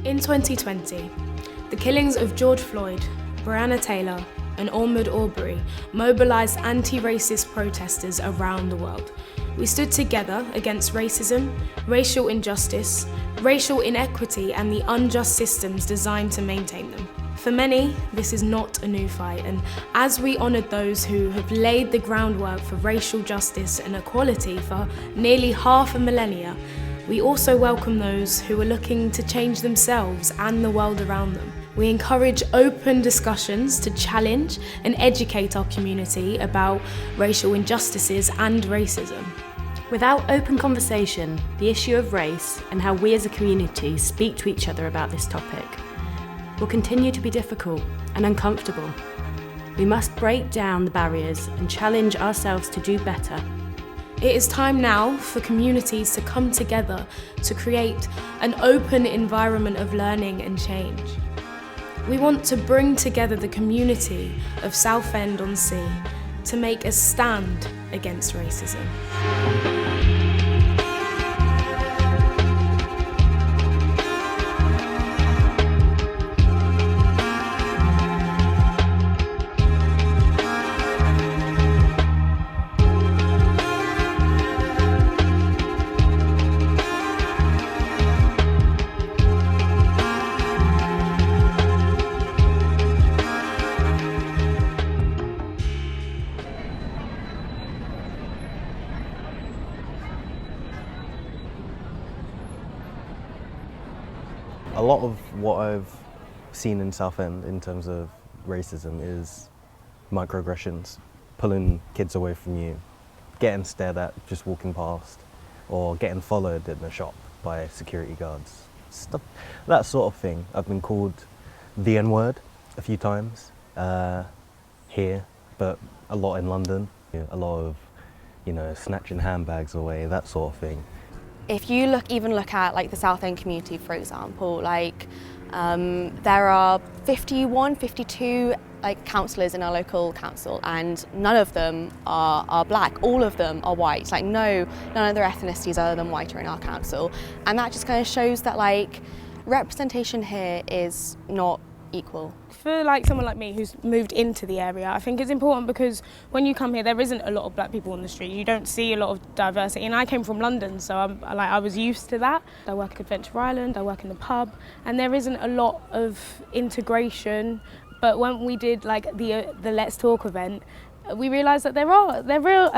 In 2020, the killings of George Floyd, Breonna Taylor, and Ahmaud Arbery mobilised anti-racist protesters around the world. We stood together against racism, racial injustice, racial inequity, and the unjust systems designed to maintain them. For many, this is not a new fight, and as we honoured those who have laid the groundwork for racial justice and equality for nearly half a millennia, we also welcome those who are looking to change themselves and the world around them. We encourage open discussions to challenge and educate our community about racial injustices and racism. Without open conversation, the issue of race and how we as a community speak to each other about this topic will continue to be difficult and uncomfortable. We must break down the barriers and challenge ourselves to do better. It is time now for communities to come together to create an open environment of learning and change. We want to bring together the community of Southend-on-Sea to make a stand against racism. A lot of what I've seen in Southend in terms of racism is microaggressions, pulling kids away from you, getting stared at just walking past, or getting followed in the shop by security guards. Stuff, that sort of thing. I've been called the N-word a few times here, but a lot in London. A lot of, snatching handbags away, that sort of thing. If you even look at like the Southend community, for example, there are 52 councillors in our local council, and none of them are black. All of them are white. None of their ethnicities other than white are in our council, and that just kind of shows that representation here is not equal. For someone like me who's moved into the area, I think it's important because when you come here, there isn't a lot of black people on the street. You don't see a lot of diversity, and I came from London, so I was used to that. I work at Adventure Island, I work in the pub, and there isn't a lot of integration. But when we did the Let's Talk event, we realised that there are real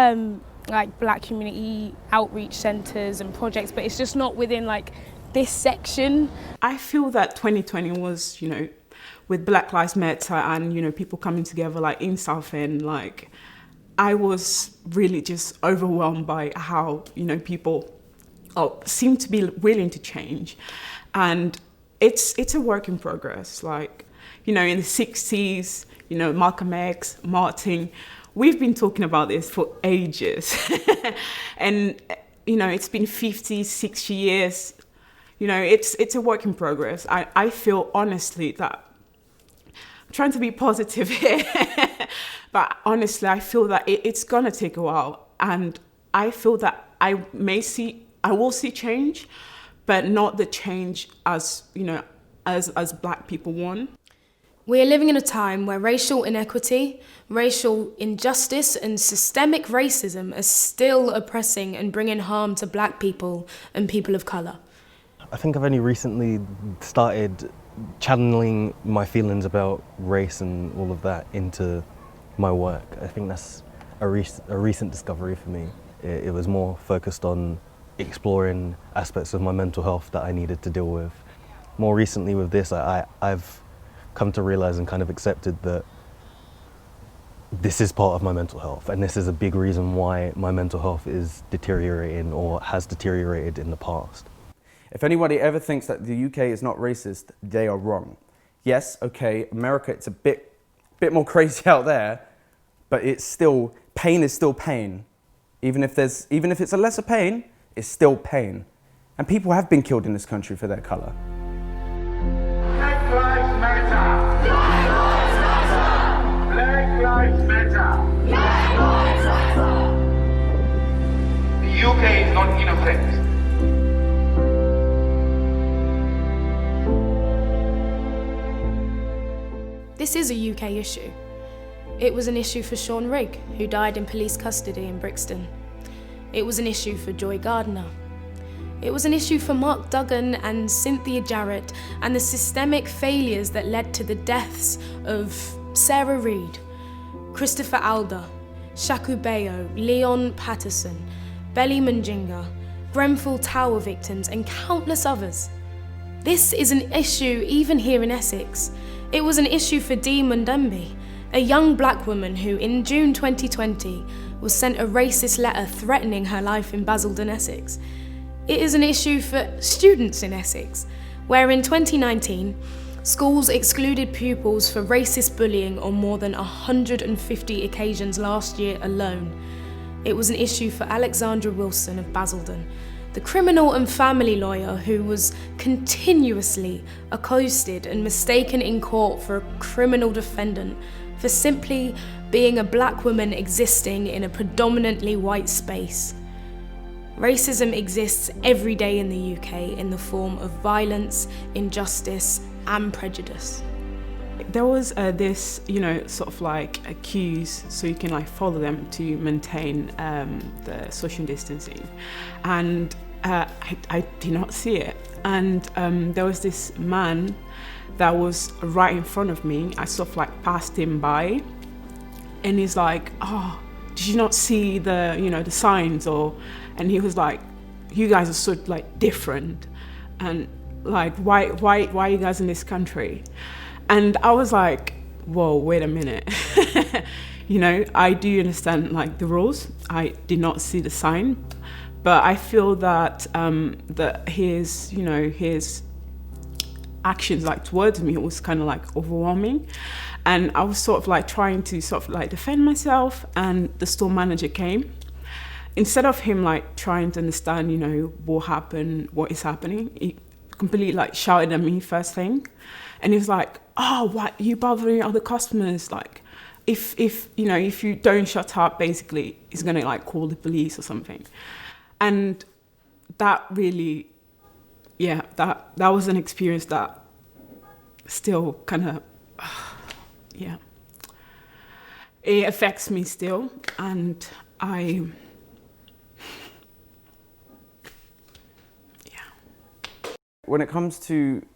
black community outreach centres and projects, but it's just not within this section. I feel that 2020 was, with Black Lives Matter and, people coming together in Southend, I was really just overwhelmed by how, people seem to be willing to change. And it's a work in progress. In the 60s, Malcolm X, Martin, we've been talking about this for ages. And, it's been 50, 60 years. It's a work in progress. I feel honestly that I'm trying to be positive here, but honestly, I feel that it's gonna take a while, and I feel that I will see change, but not the change as black people want. We are living in a time where racial inequity, racial injustice, and systemic racism are still oppressing and bringing harm to black people and people of colour. I think I've only recently started channeling my feelings about race and all of that into my work. I think that's a recent discovery for me. It was more focused on exploring aspects of my mental health that I needed to deal with. More recently with this, I've come to realise and kind of accepted that this is part of my mental health, and this is a big reason why my mental health is deteriorating or has deteriorated in the past. If anybody ever thinks that the UK is not racist, they are wrong. Yes, okay, America, it's a bit more crazy out there, but it's still, pain is still pain. Even if it's a lesser pain, it's still pain. And people have been killed in this country for their colour. Black lives matter! Black lives matter! Black lives matter! Black lives matter! The UK is not innocent. this is a UK issue. It was an issue for Sean Rigg, who died in police custody in Brixton. It was an issue for Joy Gardner. It was an issue for Mark Duggan and Cynthia Jarrett and the systemic failures that led to the deaths of Sarah Reid, Christopher Alder, Shaku Bayo, Leon Patterson, Belly Manjinga, Grenfell Tower victims and countless others. This is an issue even here in Essex. It was an issue for Dee Mundembe, a young black woman who in June 2020 was sent a racist letter threatening her life in Basildon, Essex. It is an issue for students in Essex, where in 2019, schools excluded pupils for racist bullying on more than 150 occasions last year alone. It was an issue for Alexandra Wilson of Basildon, the criminal and family lawyer who was continuously accosted and mistaken in court for a criminal defendant for simply being a black woman existing in a predominantly white space. Racism exists every day in the UK in the form of violence, injustice, and prejudice. There was this, sort of like a cues so you can like follow them to maintain the social distancing, and I did not see it. And there was this man that was right in front of me. I sort of like passed him by, and he's like, "Oh, did you not see the the signs?" And he was like, "You guys are so like different, and like why are you guys in this country?" And I was like, whoa, wait a minute. I do understand like the rules. I did not see the sign, but I feel that his actions like towards me was kind of like overwhelming, and I was sort of like trying to sort of like defend myself, and the store manager came. Instead of him like trying to understand what happened, what is happening, he completely like shouted at me first thing, and he was like, "Oh, what you bothering other customers? Like, if you don't shut up, basically, he's gonna like call the police or something." And that really, that was an experience that still kind of, it affects me still, and When it comes to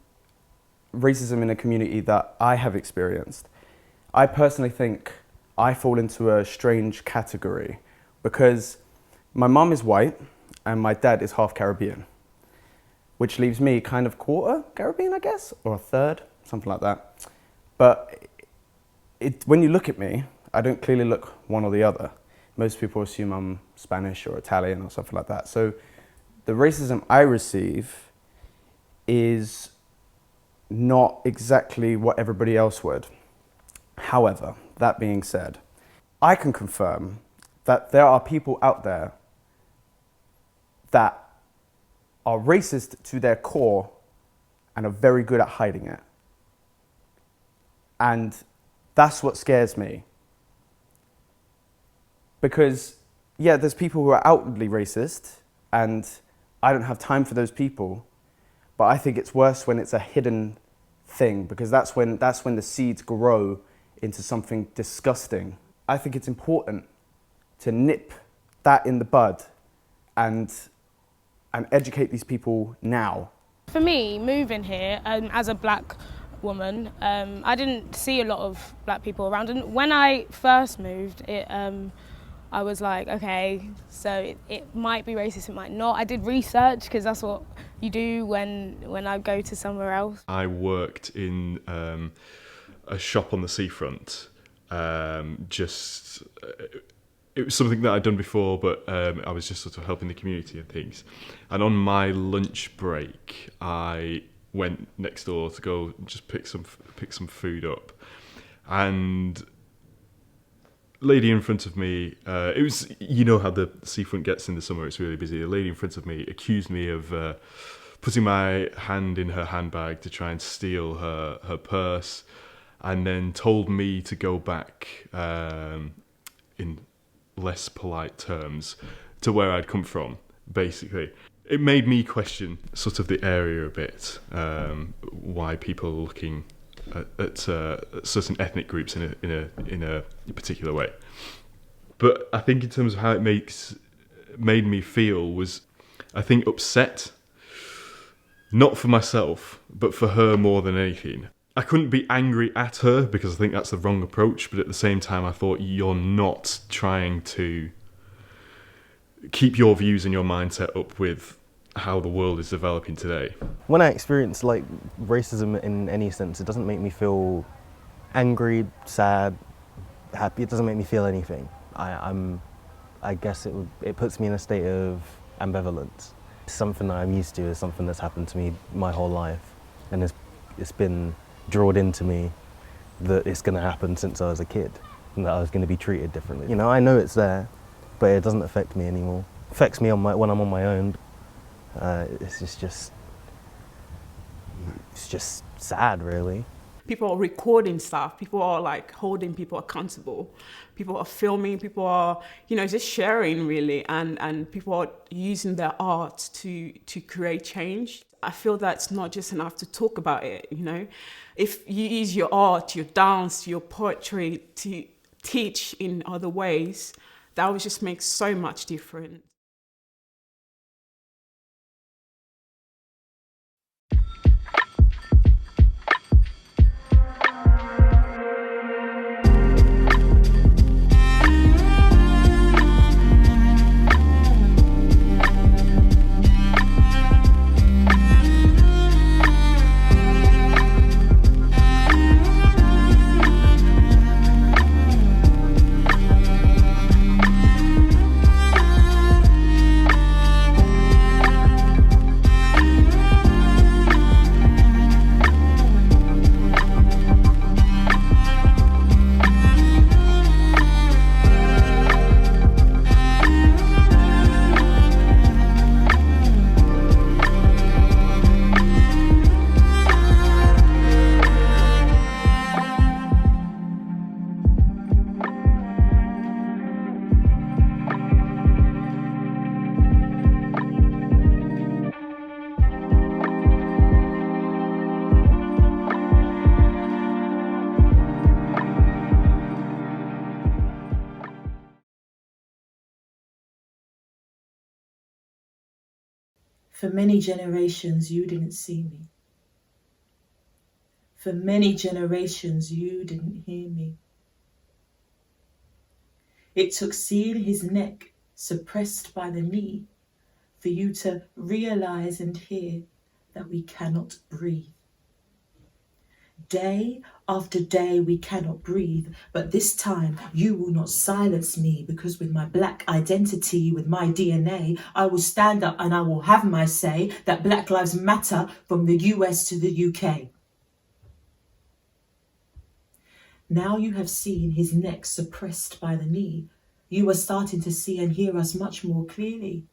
racism in a community that I have experienced, I personally think I fall into a strange category because my mum is white and my dad is half Caribbean, which leaves me kind of quarter Caribbean, I guess, or a third, something like that. But when you look at me, I don't clearly look one or the other. Most people assume I'm Spanish or Italian or something like that. So the racism I receive is not exactly what everybody else would. However, that being said, I can confirm that there are people out there that are racist to their core and are very good at hiding it. And that's what scares me. Because, there's people who are outwardly racist, and I don't have time for those people. But I think it's worse when it's a hidden thing, because that's when the seeds grow into something disgusting. I think it's important to nip that in the bud and educate these people now. For me, moving here as a black woman, I didn't see a lot of black people around. And when I first moved, I was like, okay, so it might be racist, it might not. I did research because that's what you do when I go to somewhere else. I worked in a shop on the seafront. It was something that I'd done before, but I was just sort of helping the community and things. And on my lunch break, I went next door to go just pick some food up, and lady in front of me, it was, how the seafront gets in the summer, it's really busy. The lady in front of me accused me of putting my hand in her handbag to try and steal her purse, and then told me to go back in less polite terms to where I'd come from, basically. It made me question sort of the area a bit, why people are looking at certain ethnic groups in a particular way. But I think in terms of how it made me feel was, I think, upset. Not for myself, but for her more than anything. I couldn't be angry at her because I think that's the wrong approach, but at the same time I thought, you're not trying to keep your views and your mindset up with how the world is developing today. When I experience like racism in any sense, it doesn't make me feel angry, sad, happy. It doesn't make me feel anything. I guess it puts me in a state of ambivalence. Something that I'm used to is something that's happened to me my whole life, and it's been drilled into me that it's going to happen since I was a kid, and that I was going to be treated differently. You know, I know it's there, but it doesn't affect me anymore. It affects me when I'm on my own. It's just sad, really. People are recording stuff, people are like holding people accountable, people are filming, people are, just sharing really, and people are using their art to create change. I feel that's not just enough to talk about it, If you use your art, your dance, your poetry to teach in other ways, that would just make so much difference. For many generations, you didn't see me. For many generations, you didn't hear me. It took seeing his neck suppressed by the knee for you to realize and hear that we cannot breathe. Day after day we cannot breathe, but this time you will not silence me, because with my black identity, with my DNA, I will stand up and I will have my say that Black Lives Matter from the US to the UK. Now you have seen his neck suppressed by the knee. You are starting to see and hear us much more clearly.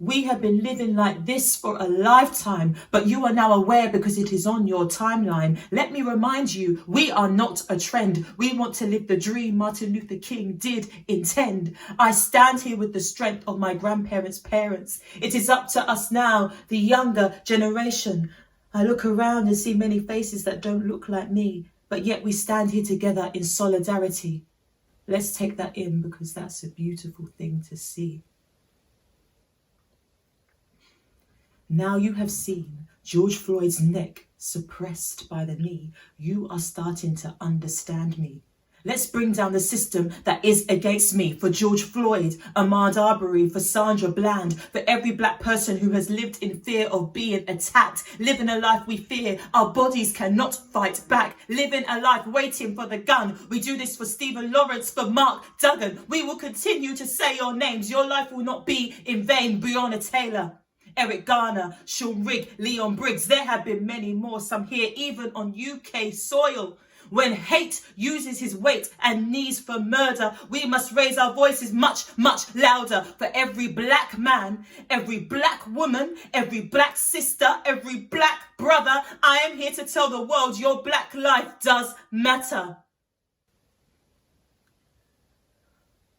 We have been living like this for a lifetime, but you are now aware because it is on your timeline. Let me remind you, we are not a trend. We want to live the dream Martin Luther King did intend. I stand here with the strength of my grandparents' parents. It is up to us now, the younger generation. I look around and see many faces that don't look like me, but yet we stand here together in solidarity. Let's take that in, because that's a beautiful thing to see. Now you have seen George Floyd's neck suppressed by the knee. You are starting to understand me. Let's bring down the system that is against me. For George Floyd, Ahmaud Arbery, for Sandra Bland, for every black person who has lived in fear of being attacked, living a life we fear. Our bodies cannot fight back, living a life waiting for the gun. We do this for Stephen Lawrence, for Mark Duggan. We will continue to say your names. Your life will not be in vain. Breonna Taylor, Eric Garner, Sean Rigg, Leon Briggs. There have been many more, some here even on UK soil. When hate uses his weight and knees for murder, we must raise our voices much, much louder. For every black man, every black woman, every black sister, every black brother, I am here to tell the world your black life does matter.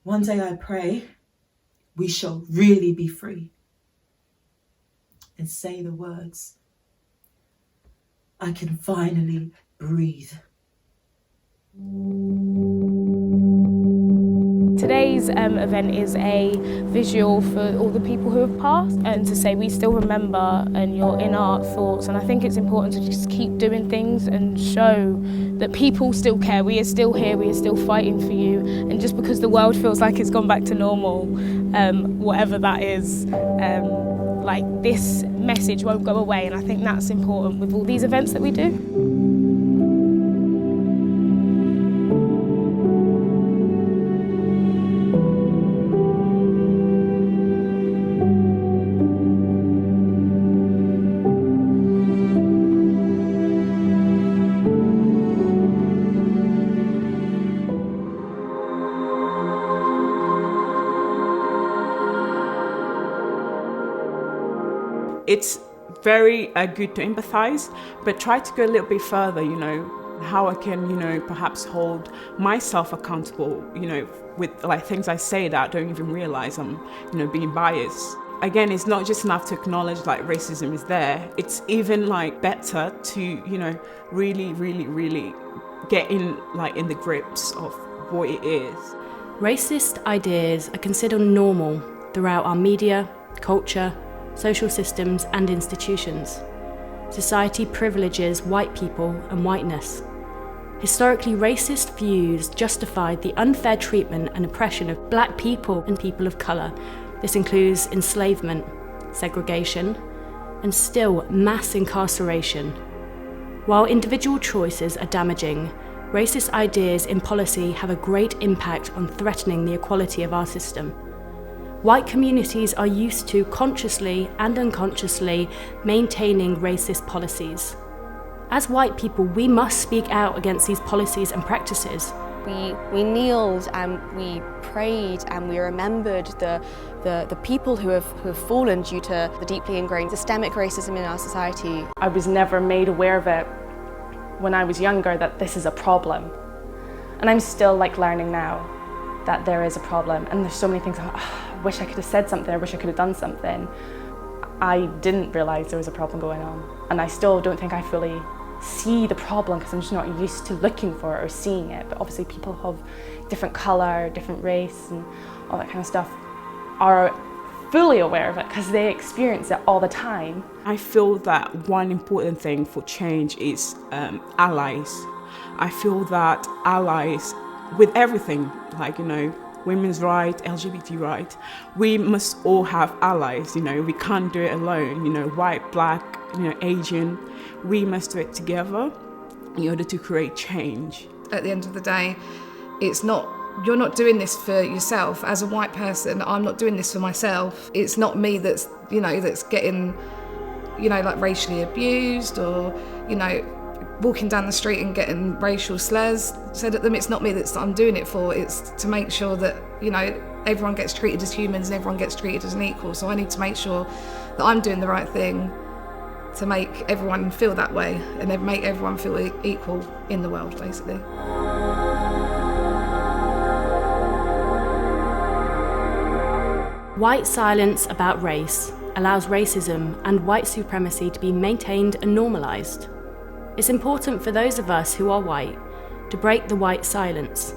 One day I pray we shall really be free and say the words, I can finally breathe. Today's event is a visual for all the people who have passed, and to say we still remember and you're in our thoughts. And I think it's important to just keep doing things and show that people still care. We are still here, we are still fighting for you. And just because the world feels like it's gone back to normal, whatever that is, like this message won't go away. And I think that's important with all these events that we do. It's very good to empathize, but try to go a little bit further, you know, how I can, you know, perhaps hold myself accountable, you know, with like things I say that I don't even realize I'm, you know, being biased. Again, it's not just enough to acknowledge like racism is there. It's even like better to, you know, really get in the grips of what it is. Racist ideas are considered normal throughout our media, culture, social systems and institutions. Society privileges white people and whiteness. Historically, racist views justified the unfair treatment and oppression of black people and people of colour. This includes enslavement, segregation, and still mass incarceration. While individual choices are damaging, racist ideas in policy have a great impact on threatening the equality of our system. White communities are used to consciously and unconsciously maintaining racist policies. As white people, we must speak out against these policies and practices. We kneeled and we prayed and we remembered the people who have fallen due to the deeply ingrained systemic racism in our society. I was never made aware of it when I was younger, that this is a problem. And I'm still like learning now that there is a problem, and there's so many things I wish I could have said something, I wish I could have done something. I didn't realise there was a problem going on, and I still don't think I fully see the problem because I'm just not used to looking for it or seeing it. But obviously people of different colour, different race and all that kind of stuff are fully aware of it because they experience it all the time. I feel that one important thing for change is allies. I feel that allies with everything, like, you know, women's rights, LGBT rights, we must all have allies, you know, we can't do it alone, you know, white, black, you know, Asian, we must do it together in order to create change. At the end of the day, it's not, you're not doing this for yourself. As a white person, I'm not doing this for myself. It's not me that's, you know, that's getting, you know, like racially abused or, you know, walking down the street and getting racial slurs said at them. It's not me that I'm doing it for. It's to make sure that, you know, everyone gets treated as humans and everyone gets treated as an equal. So I need to make sure that I'm doing the right thing to make everyone feel that way and then make everyone feel equal in the world, basically. White silence about race allows racism and white supremacy to be maintained and normalised. It's important for those of us who are white to break the white silence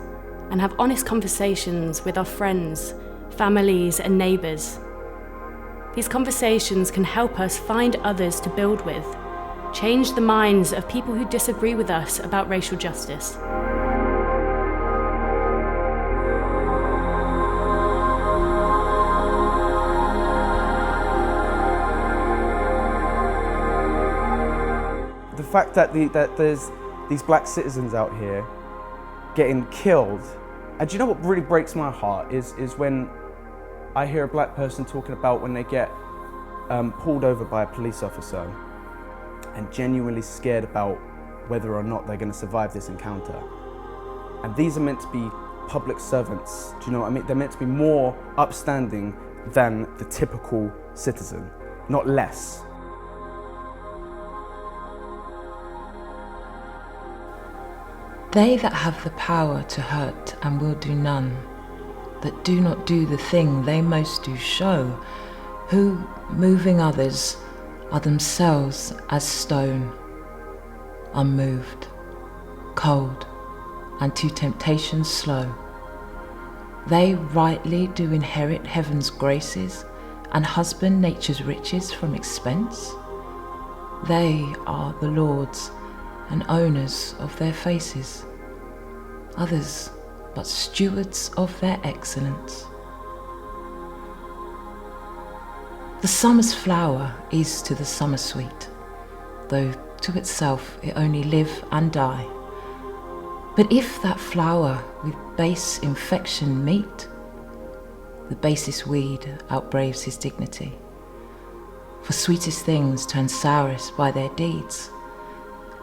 and have honest conversations with our friends, families and neighbours. These conversations can help us find others to build with, change the minds of people who disagree with us about racial justice. The fact that there's these black citizens out here getting killed, and do you know what really breaks my heart is when I hear a black person talking about when they get pulled over by a police officer and genuinely scared about whether or not they're going to survive this encounter. And these are meant to be public servants, do you know what I mean? They're meant to be more upstanding than the typical citizen, not less. They that have the power to hurt and will do none, that do not do the thing they most do show, who, moving others, are themselves as stone, unmoved. cold, and to temptations slow. They rightly do inherit heaven's graces, and husband nature's riches from expense. They are the lords and owners of their faces, others but stewards of their excellence. The summer's flower is to the summer sweet, though to itself it only live and die. But if that flower with base infection meet, the basest weed outbraves his dignity. For sweetest things turn sourest by their deeds.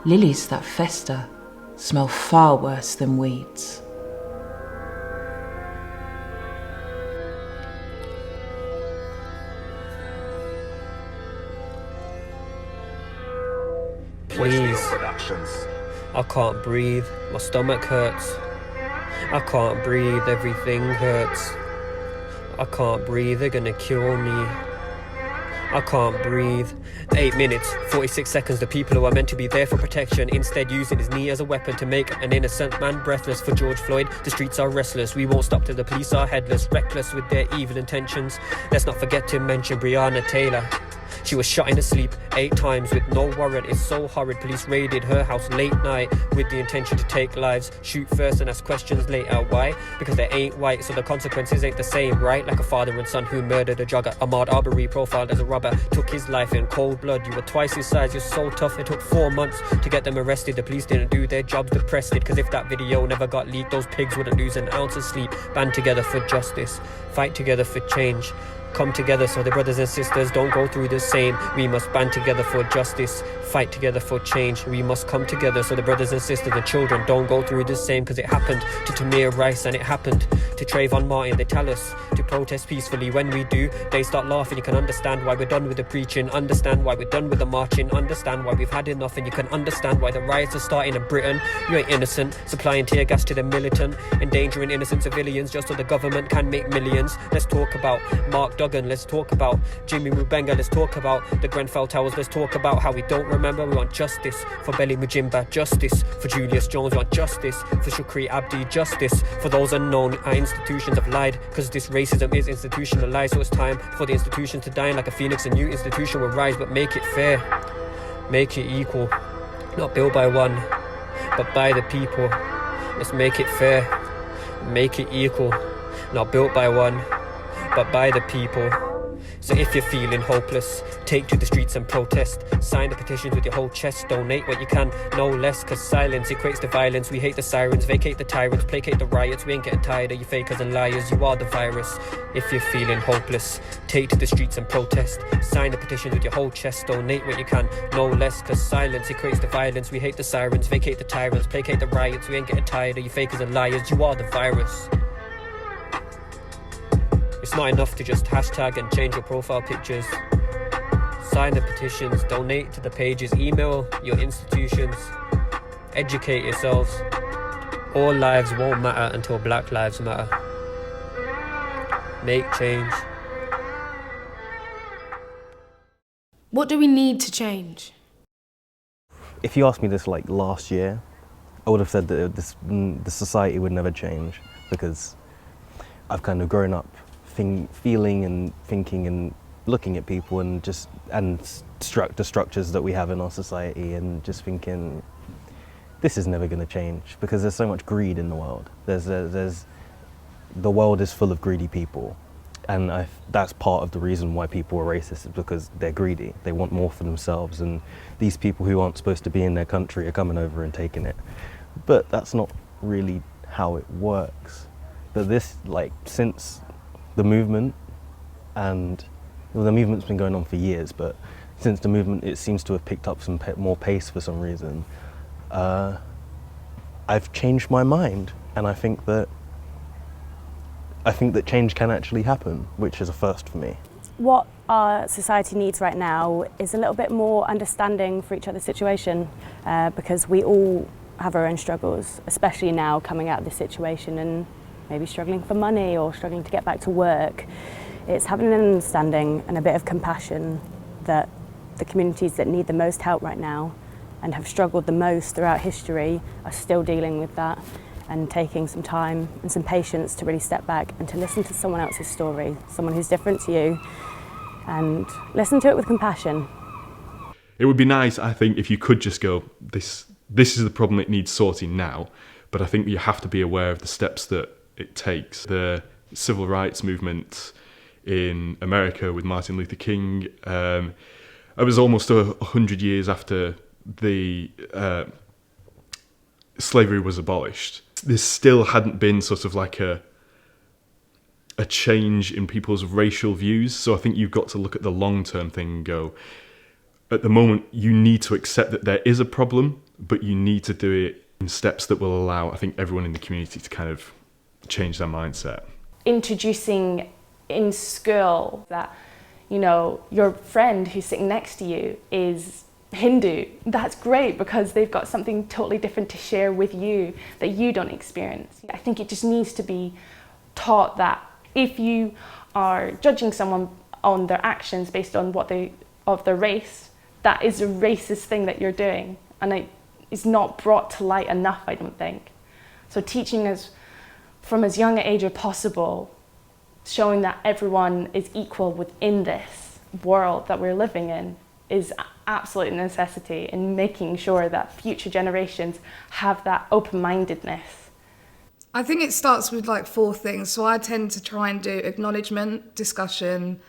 Lilies that fester smell far worse than weeds. Please. I can't breathe, my stomach hurts. I can't breathe, everything hurts. I can't breathe, they're gonna kill me. I can't breathe. 8 minutes, 46 seconds, the people who are meant to be there for protection instead using his knee as a weapon to make an innocent man breathless. For George Floyd, the streets are restless. We won't stop till the police are headless, reckless with their evil intentions. Let's not forget to mention Breonna Taylor. She was shot in her sleep 8 times with no warrant. It's so horrid. Police raided her house late night with the intention to take lives. Shoot first and ask questions later. Why? Because they ain't white, so the consequences ain't the same, right? Like a father and son who murdered a jogger. Ahmaud Arbery, profiled as a robber, took his life in cold blood. You were twice his size, you're so tough. It took 4 months to get them arrested. The police didn't do their jobs, depressed it. Cause if that video never got leaked, those pigs wouldn't lose an ounce of sleep. Band together for justice, fight together for change. Come together so the brothers and sisters don't go through the same. We must band together for justice, fight together for change. We must come together so the brothers and sisters and children don't go through the same. Cause it happened to Tamir Rice and it happened to Trayvon Martin. They tell us to protest peacefully. When we do, they start laughing. You can understand why we're done with the preaching, understand why we're done with the marching, understand why we've had enough, and you can understand why the riots are starting in Britain. You ain't innocent, supplying tear gas to the militant, endangering innocent civilians just so the government can make millions. Let's talk about Mark Duggan, let's talk about Jimmy Mubenga, let's talk about the Grenfell Towers, let's talk about how we don't remember. We want justice for Belly Mujimba, justice for Julius Jones, we want justice for Shukri Abdi, justice for those unknown. Our institutions have lied because this racism is institutionalized, so it's time for the institution to die. And like a phoenix, a new institution will rise, but make it fair, make it equal, not built by one but by the people. Let's make it fair, make it equal, not built by one but by the people. So if you're feeling hopeless, take to the streets and protest. Sign the petitions with your whole chest. Donate what you can, no less. Cause silence equates to violence. We hate the sirens, vacate the tyrants, placate the riots. We ain't getting tired of you fakers and liars. You are the virus. If you're feeling hopeless, take to the streets and protest. Sign the petitions with your whole chest. Donate what you can, no less. Cause silence equates to violence. We hate the sirens, vacate the tyrants, placate the riots. We ain't getting tired of you fakers and liars. You are the virus. It's not enough to just hashtag and change your profile pictures. Sign the petitions, donate to the pages, email your institutions, educate yourselves. All lives won't matter until Black Lives Matter. Make change. What do we need to change? If you asked me this like last year, I would have said that the society would never change, because I've kind of grown up feeling and thinking and looking at people and the structures that we have in our society and just thinking, this is never going to change, because there's so much greed in the world. The world is full of greedy people, and that's part of the reason why people are racist, is because they're greedy. They want more for themselves, and these people who aren't supposed to be in their country are coming over and taking it. But that's not really how it works. But this, like, since the movement, and well, the movement's been going on for years, but since the movement, it seems to have picked up some more pace for some reason. I've changed my mind, and I think that change can actually happen, which is a first for me. What our society needs right now is a little bit more understanding for each other's situation, because we all have our own struggles, especially now coming out of this situation and maybe struggling for money or struggling to get back to work. It's having an understanding and a bit of compassion that the communities that need the most help right now and have struggled the most throughout history are still dealing with that, and taking some time and some patience to really step back and to listen to someone else's story, someone who's different to you, and listen to it with compassion. It would be nice, I think, if you could just go, this is the problem, it needs sorting now. But I think you have to be aware of the steps that it takes. The civil rights movement in America with Martin Luther King, it was almost 100 years after the slavery was abolished. There still hadn't been sort of like a change in people's racial views. So I think you've got to look at the long-term thing and go, at the moment, you need to accept that there is a problem, but you need to do it in steps that will allow, I think, everyone in the community to kind of change their mindset. Introducing in school that, you know, your friend who's sitting next to you is Hindu, that's great because they've got something totally different to share with you that you don't experience. I think it just needs to be taught that if you are judging someone on their actions based on of their race, that is a racist thing that you're doing, and it's not brought to light enough, I don't think. So teaching us from as young an age as possible, showing that everyone is equal within this world that we're living in is absolute necessity in making sure that future generations have that open-mindedness. I think it starts with like 4 things. So I tend to try and do acknowledgement, discussion,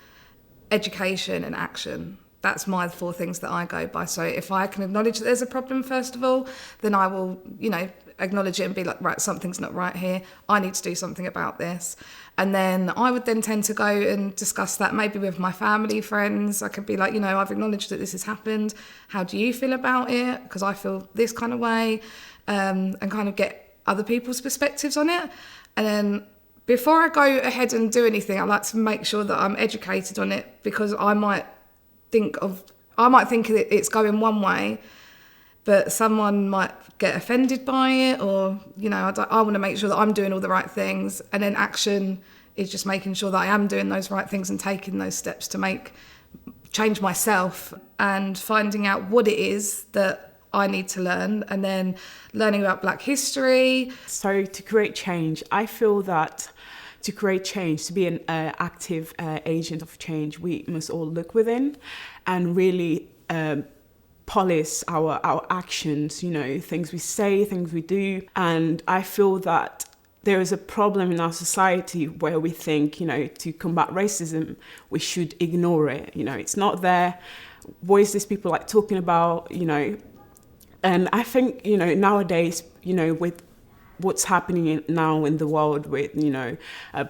education and action. That's my 4 things that I go by. So if I can acknowledge that there's a problem, first of all, then I will, acknowledge it and be like, right, something's not right here. I need to do something about this. And then I would then tend to go and discuss that maybe with my family, friends. I could be like, I've acknowledged that this has happened. How do you feel about it? Because I feel this kind of way, and kind of get other people's perspectives on it. And then before I go ahead and do anything, I like to make sure that I'm educated on it, because I might think it's going one way, but someone might get offended by it, or, I want to make sure that I'm doing all the right things. And then action is just making sure that I am doing those right things and taking those steps to change myself, and finding out what it is that I need to learn, and then learning about Black history. So to create change, I feel that to create change, to be an active agent of change, we must all look within and really polish our actions, things we say, things we do. And I feel that there is a problem in our society where we think, to combat racism, we should ignore it. It's not there. What is this people like talking about, And I think, nowadays, with what's happening now in the world with,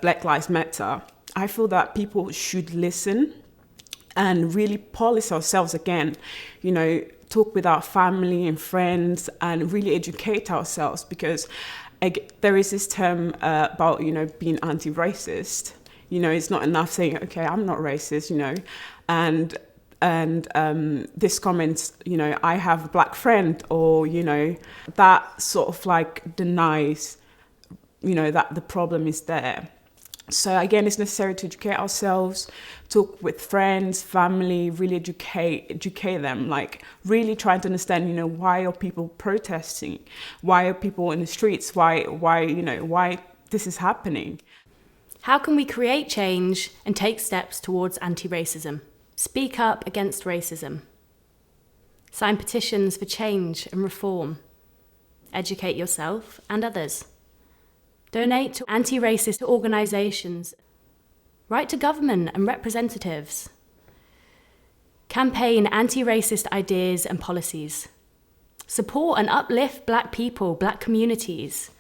Black Lives Matter, I feel that people should listen and really polish ourselves again, talk with our family and friends and really educate ourselves, because there is this term about, being anti-racist. It's not enough saying, okay, I'm not racist, and this comment, I have a Black friend, or, that sort of like denies, that the problem is there. So again, it's necessary to educate ourselves, talk with friends, family, really educate them, like really trying to understand, why are people protesting? Why are people in the streets? Why this is happening? How can we create change and take steps towards anti-racism? Speak up against racism. Sign petitions for change and reform. Educate yourself and others. Donate to anti-racist organisations. Write to government and representatives. Campaign anti-racist ideas and policies. Support and uplift Black people, Black communities.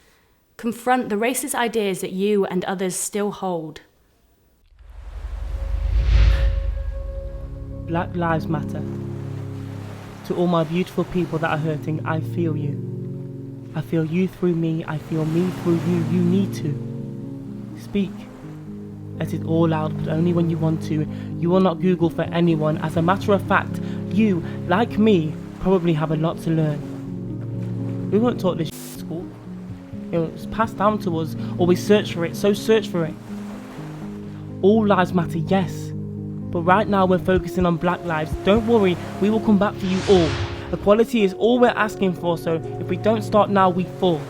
Confront the racist ideas that you and others still hold. Black Lives Matter. To all my beautiful people that are hurting, I feel you. I feel you through me, I feel me through you. You need to. Speak. Let it all out, but only when you want to. You will not Google for anyone. As a matter of fact, you, like me, probably have a lot to learn. We weren't taught this at school. It was passed down to us, or we search for it, so search for it. All lives matter, yes. But right now we're focusing on Black lives. Don't worry, we will come back for you all. Equality is all we're asking for, so if we don't start now, we fall.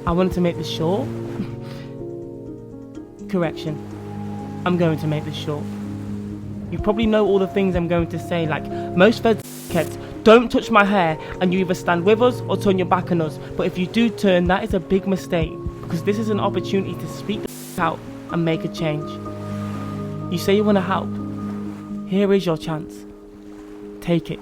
I wanted to make this short. Correction. I'm going to make this short. You probably know all the things I'm going to say, like most feds don't touch my hair, and you either stand with us or turn your back on us. But if you do turn, that is a big mistake, because this is an opportunity to speak the out and make a change. You say you want to help. Here is your chance. Take it.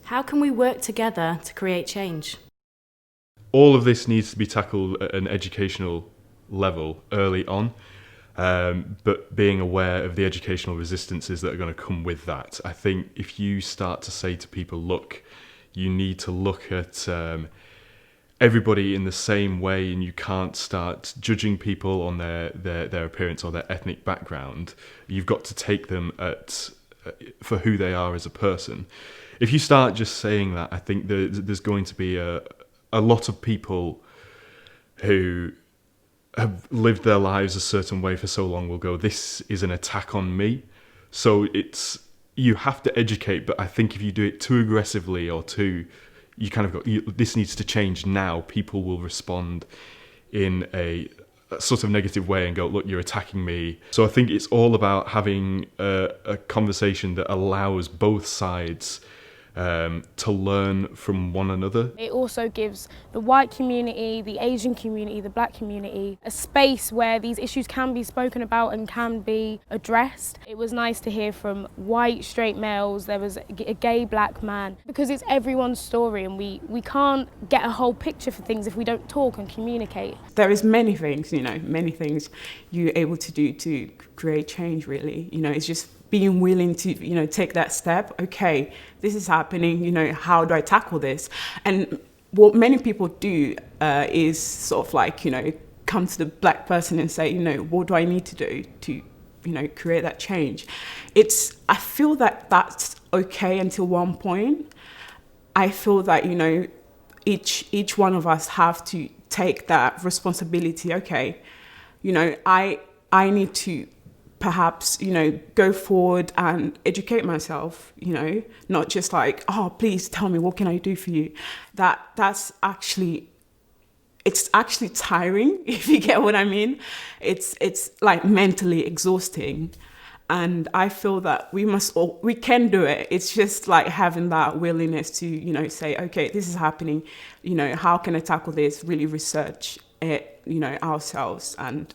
How can we work together to create change? All of this needs to be tackled at an educational level early on, but being aware of the educational resistances that are going to come with that. I think if you start to say to people, look, you need to look at everybody in the same way, and you can't start judging people on their appearance or their ethnic background. You've got to take them for who they are as a person. If you start just saying that, I think there's going to be a lot of people who have lived their lives a certain way for so long will go, this is an attack on me. So you have to educate, but I think if you do it too aggressively or you kind of go, this needs to change now, people will respond in a sort of negative way and go, look, you're attacking me. So I think it's all about having a conversation that allows both sides to learn from one another. It also gives the white community, the Asian community, the black community a space where these issues can be spoken about and can be addressed. It was nice to hear from white straight males, there was a gay black man, because it's everyone's story, and we can't get a whole picture for things if we don't talk and communicate. There is many things you're able to do to create change, really. It's just being willing to, take that step. Okay, this is happening, how do I tackle this? And what many people do is sort of like, come to the black person and say, what do I need to do to, create that change? I feel that that's okay until one point. I feel that, each one of us have to take that responsibility. Okay, I need to perhaps, go forward and educate myself, not just like, oh, please tell me, what can I do for you? It's actually tiring, if you get what I mean. It's like mentally exhausting. And I feel that we can do it. It's just like having that willingness to, say, okay, this is happening, how can I tackle this? Really research it, ourselves and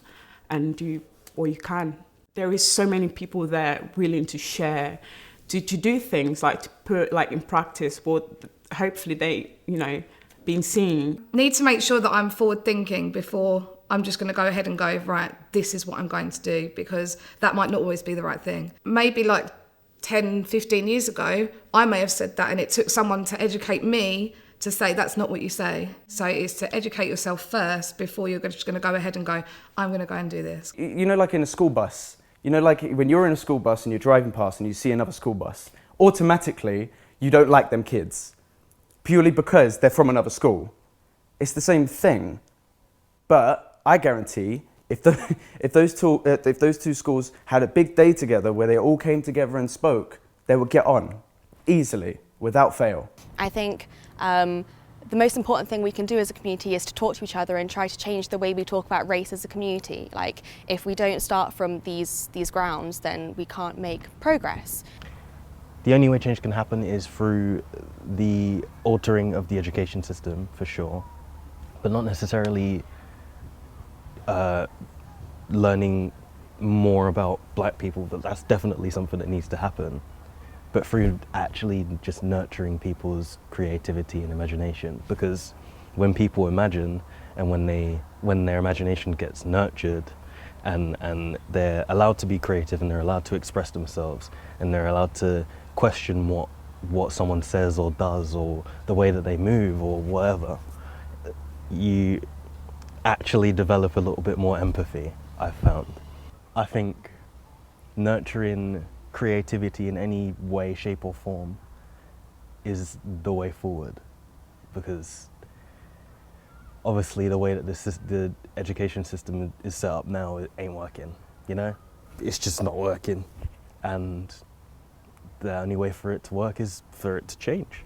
do what you can. There is so many people there willing to share, to do things, like to put like in practice what hopefully they, been seeing. Need to make sure that I'm forward thinking before I'm just going to go ahead and go, right, this is what I'm going to do, because that might not always be the right thing. Maybe like 10, 15 years ago, I may have said that, and it took someone to educate me to say that's not what you say. So it's to educate yourself first before you're just going to go ahead and go, I'm going to go and do this. Like in a school bus, like when you're in a school bus and you're driving past and you see another school bus, automatically you don't like them kids, purely because they're from another school. It's the same thing. But I guarantee if those two schools had a big day together where they all came together and spoke, they would get on easily, without fail. I think the most important thing we can do as a community is to talk to each other and try to change the way we talk about race as a community. Like, if we don't start from these grounds, then we can't make progress. The only way change can happen is through the altering of the education system, for sure, but not necessarily learning more about black people, that's definitely something that needs to happen. But through actually just nurturing people's creativity and imagination, because when people imagine and when their imagination gets nurtured and they're allowed to be creative and they're allowed to express themselves and they're allowed to question what someone says or does or the way that they move or whatever, you actually develop a little bit more empathy, I've found. I think nurturing creativity in any way, shape or form is the way forward, because obviously the way that the education system is set up now, it ain't working, you know? It's just not working. And the only way for it to work is for it to change.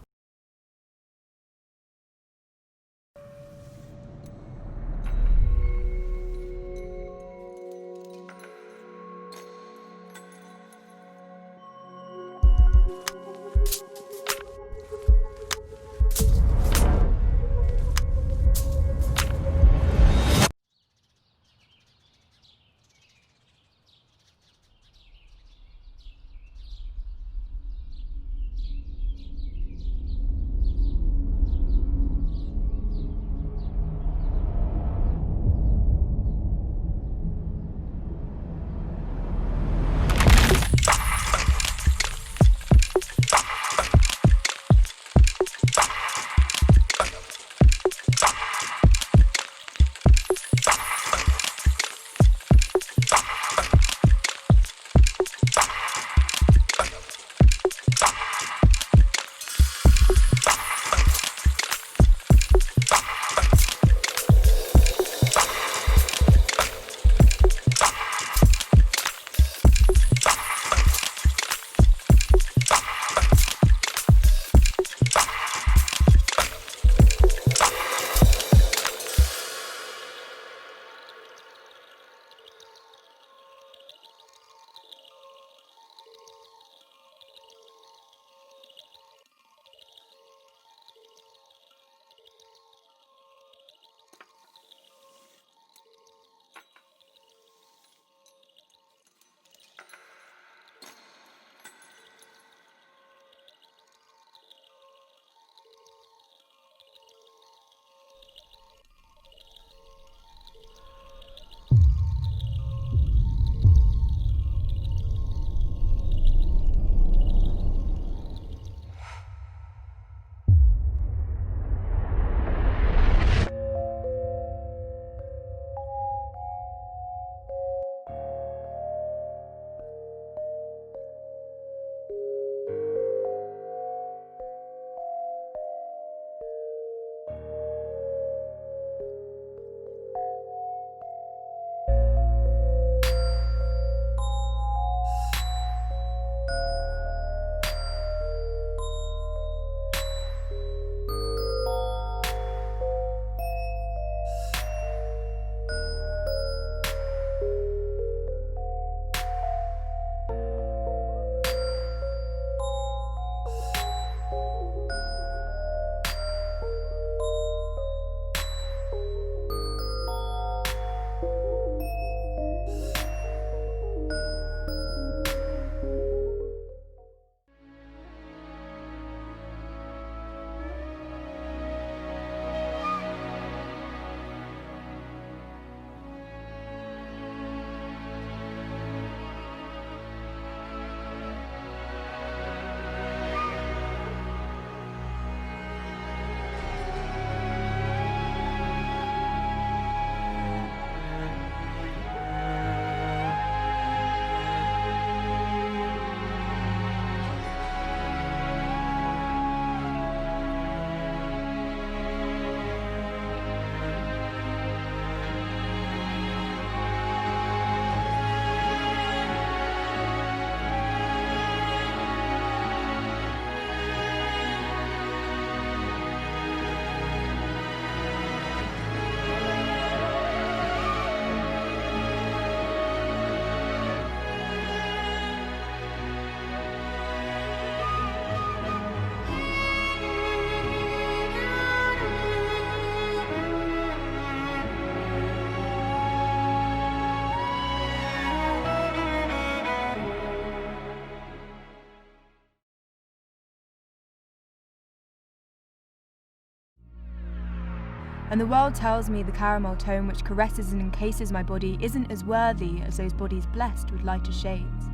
And the world tells me the caramel tone which caresses and encases my body isn't as worthy as those bodies blessed with lighter shades.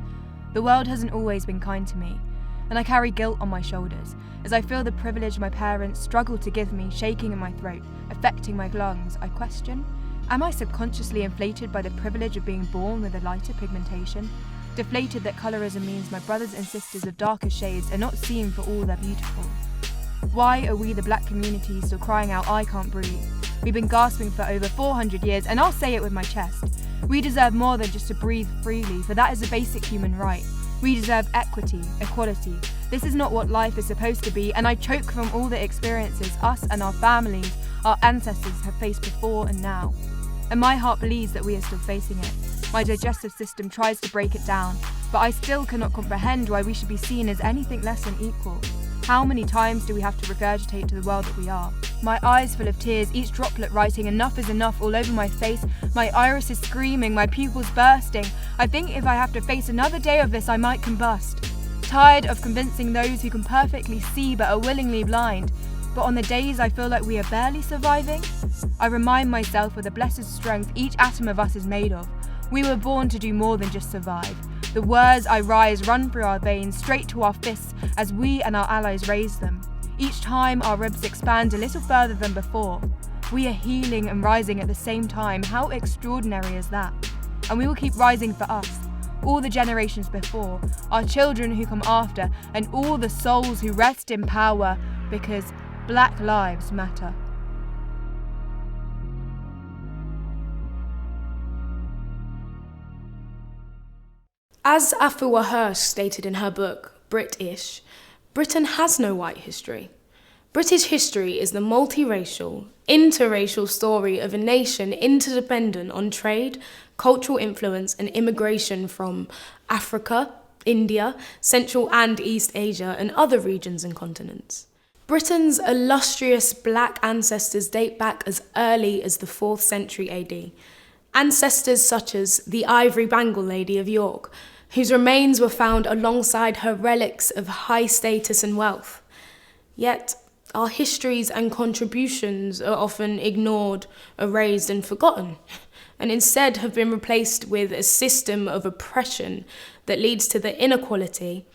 The world hasn't always been kind to me, and I carry guilt on my shoulders as I feel the privilege my parents struggle to give me shaking in my throat, affecting my lungs. I question, am I subconsciously inflated by the privilege of being born with a lighter pigmentation? Deflated that colorism means my brothers and sisters of darker shades are not seen for all they're beautiful. Why are we, the black community, still crying out, I can't breathe? We've been gasping for over 400 years, and I'll say it with my chest. We deserve more than just to breathe freely, for that is a basic human right. We deserve equity, equality. This is not what life is supposed to be, and I choke from all the experiences us and our families, our ancestors have faced before and now. And my heart believes that we are still facing it. My digestive system tries to break it down, but I still cannot comprehend why we should be seen as anything less than equal. How many times do we have to regurgitate to the world that we are? My eyes full of tears, each droplet writing enough is enough all over my face. My iris is screaming, my pupils bursting. I think if I have to face another day of this, I might combust. Tired of convincing those who can perfectly see but are willingly blind. But on the days I feel like we are barely surviving, I remind myself of the blessed strength each atom of us is made of. We were born to do more than just survive. The words I rise run through our veins, straight to our fists, as we and our allies raise them. Each time our ribs expand a little further than before. We are healing and rising at the same time. How extraordinary is that? And we will keep rising for us, all the generations before, our children who come after, and all the souls who rest in power, because Black lives matter. As Afua Hirsch stated in her book, British, Britain has no white history. British history is the multiracial, interracial story of a nation interdependent on trade, cultural influence and immigration from Africa, India, Central and East Asia and other regions and continents. Britain's illustrious black ancestors date back as early as the 4th century AD. Ancestors such as the Ivory Bangle Lady of York, whose remains were found alongside her relics of high status and wealth. Yet, our histories and contributions are often ignored, erased and forgotten, and instead have been replaced with a system of oppression that leads to the inequality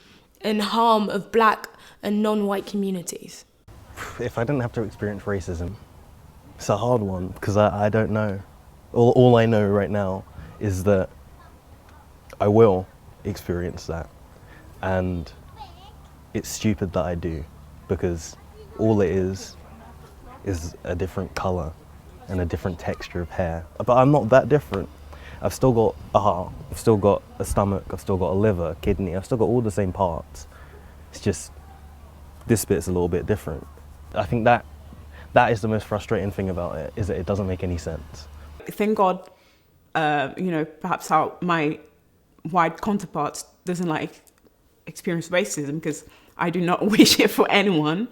and harm of black and non-white communities. If I didn't have to experience racism, it's a hard one because I don't know. All I know right now is that I will experience that, and it's stupid that I do, because all it is a different colour and a different texture of hair. But I'm not that different. I've still got a heart, I've still got a stomach, I've still got a liver, a kidney, I've still got all the same parts. It's just this bit's a little bit different. I think that is the most frustrating thing about it, is that it doesn't make any sense. Thank God, perhaps how my white counterparts doesn't experience racism, because I do not wish it for anyone.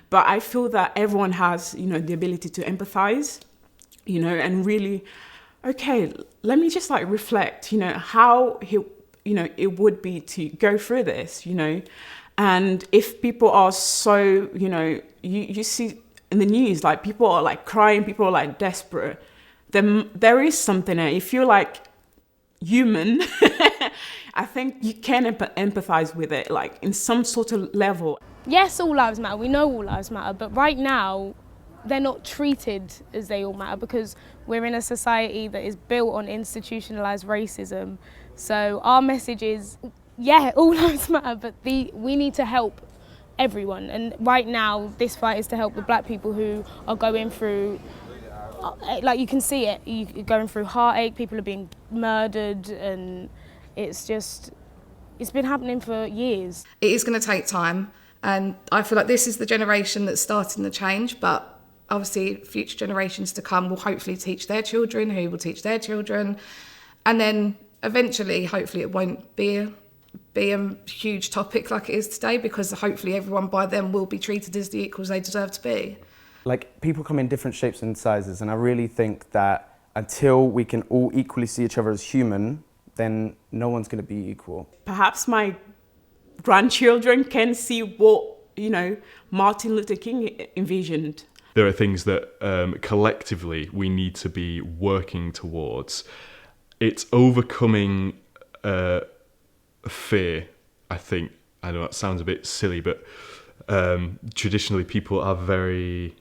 But I feel that everyone has, the ability to empathize, and really, okay, let me just reflect, how it would be to go through this, And if people are so, you see in the news, people are crying, people are desperate, then there is something there. If you're human, I think you can empathize with it, in some sort of level. Yes, all lives matter. We know all lives matter, but right now, they're not treated as they all matter because we're in a society that is built on institutionalized racism. So our message is, yeah, all lives matter, but we need to help everyone. And right now, this fight is to help the black people who are going through, you can see it, you're going through heartache, people are being murdered, and it's been happening for years. It is going to take time, and I feel like this is the generation that's starting the change, but obviously future generations to come will hopefully teach their children, who will teach their children, and then eventually, hopefully it won't be a huge topic like it is today, because hopefully everyone by then will be treated as the equals they deserve to be. People come in different shapes and sizes, and I really think that until we can all equally see each other as human, then no one's going to be equal. Perhaps my grandchildren can see what, Martin Luther King envisioned. There are things that collectively we need to be working towards. It's overcoming fear, I think. I know that sounds a bit silly, but traditionally people are very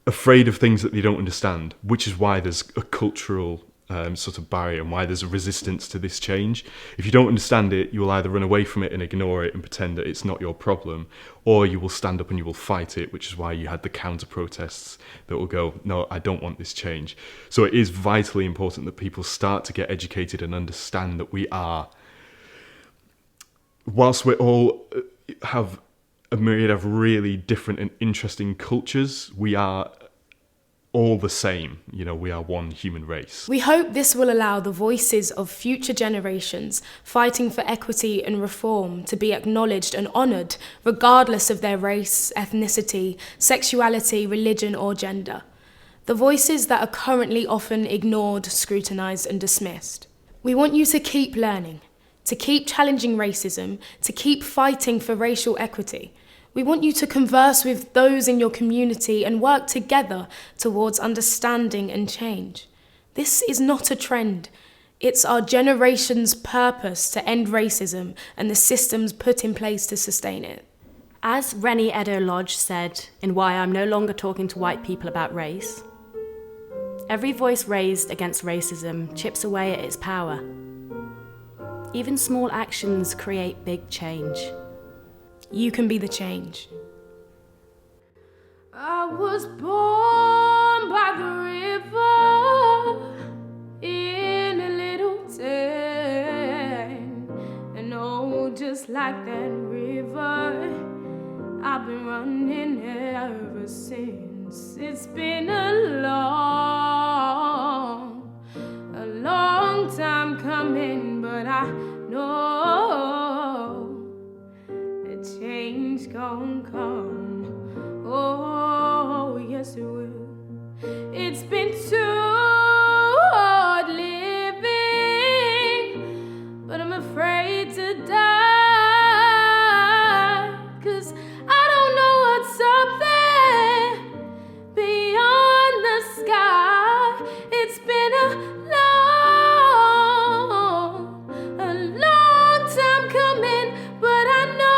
afraid of things that they don't understand, which is why there's a cultural sort of barrier and why there's a resistance to this change. If you don't understand it, you will either run away from it and ignore it and pretend that it's not your problem, or you will stand up and you will fight it, which is why you had the counter protests that will go, no, I don't want this change. So it is vitally important that people start to get educated and understand that we are, whilst we all have a myriad of really different and interesting cultures, we are all the same. You know, we are one human race. We hope this will allow the voices of future generations fighting for equity and reform to be acknowledged and honoured, regardless of their race, ethnicity, sexuality, religion or gender. The voices that are currently often ignored, scrutinised and dismissed. We want you to keep learning, to keep challenging racism, to keep fighting for racial equity. We want you to converse with those in your community and work together towards understanding and change. This is not a trend. It's our generation's purpose to end racism and the systems put in place to sustain it. As Rennie Edo-Lodge said in Why I'm No Longer Talking to White People About Race, every voice raised against racism chips away at its power. Even small actions create big change. You can be the change. I was born by the river in a little town, and oh, just like that river, I've been running ever since. It's been a long time coming, but I know change gon' come. Oh, yes it will. It's been too hard living, but I'm afraid to die, 'cause I don't know what's up there beyond the sky. It's been a long time coming, but I know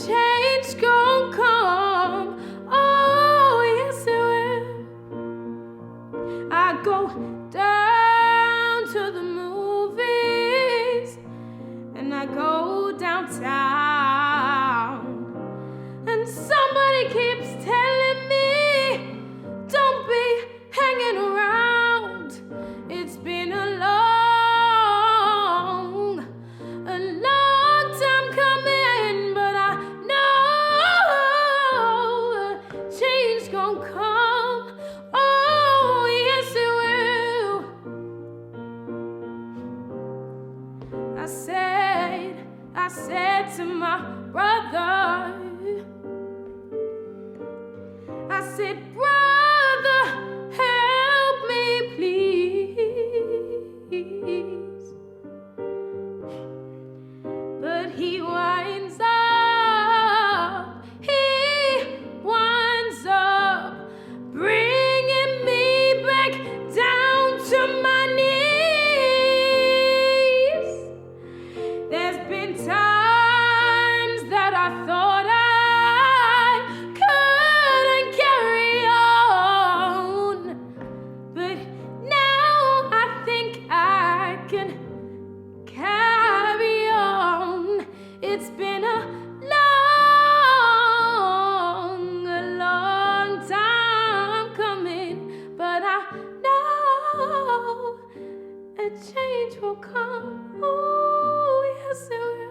change gon' come. Oh, yes it will. I go down to the movies and I go downtown, and somebody keeps telling me don't be hanging around. It's been a long time coming, but I know change gon' come. Oh, yes it will. I said to my brother, I said, brother, help me please. But he winds up bringing me back down to my knees. There's been times that I thought I couldn't carry on, but now I think I can carry on. It's been a long time coming, but I know a change will come. Oh, yes it will.